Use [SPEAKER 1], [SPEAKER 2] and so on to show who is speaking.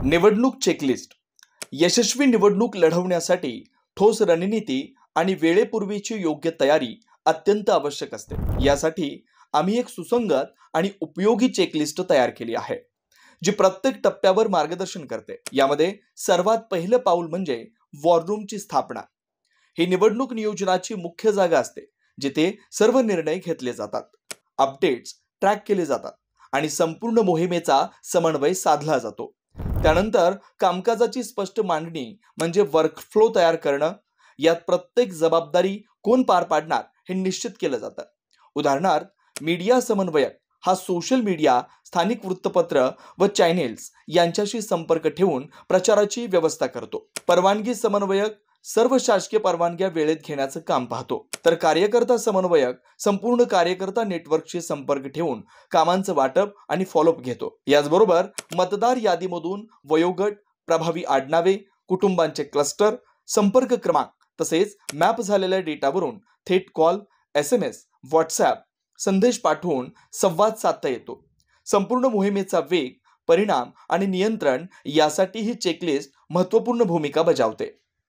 [SPEAKER 1] निवडणूक चेकलिस्ट. यशस्वी निवडणूक लढवण्यासाठी ठोस रणनीती आणि वेळेपूर्वीची योग्य तयारी अत्यंत आवश्यक असते. यासाठी आम्ही एक सुसंगत आणि उपयोगी चेकलिस्ट तयार केली आहे, जी प्रत्येक टप्प्यावर मार्गदर्शन करते. यामध्ये सर्वात पहिलं पाऊल म्हणजे वॉर रूमची स्थापना. ही निवडणूक नियोजनाची मुख्य जागा असते, जिथे सर्व निर्णय घेतले जातात, अपडेट्स ट्रॅक केले जातात आणि संपूर्ण मोहिमेचा समन्वय साधला जातो. त्यानंतर कामकाजाची स्पष्ट मांडणी म्हणजे वर्कफ्लो तयार करणं. यात प्रत्येक जबाबदारी कोण पार पाडणार हे निश्चित केलं जातं. उदाहरणार्थ, मीडिया समन्वयक हा सोशल मीडिया, स्थानिक वृत्तपत्र व चॅनेल्स यांच्याशी संपर्क ठेवून प्रचाराची व्यवस्था करतो. परवानगी समन्वयक सर्व शासकीय परवानग्या वेळेत घेण्याचं काम पाहतो. तर कार्यकर्ता समन्वयक संपूर्ण कार्यकर्ता नेटवर्कशी संपर्क ठेवून कामांचं वाटप आणि फॉलोअप घेतो. याचबरोबर मतदार यादीमधून वयोगट, प्रभावी आडनावे, कुटुंबांचे क्लस्टर, संपर्क क्रमांक तसेच मॅप झालेल्या डेटावरून थेट कॉल, SMS, व्हॉट्सॲप संदेश पाठवून संवाद साधता येतो. संपूर्ण मोहिमेचा वेग, परिणाम आणि नियंत्रण यासाठी ही चेकलिस्ट महत्त्वपूर्ण भूमिका बजावते.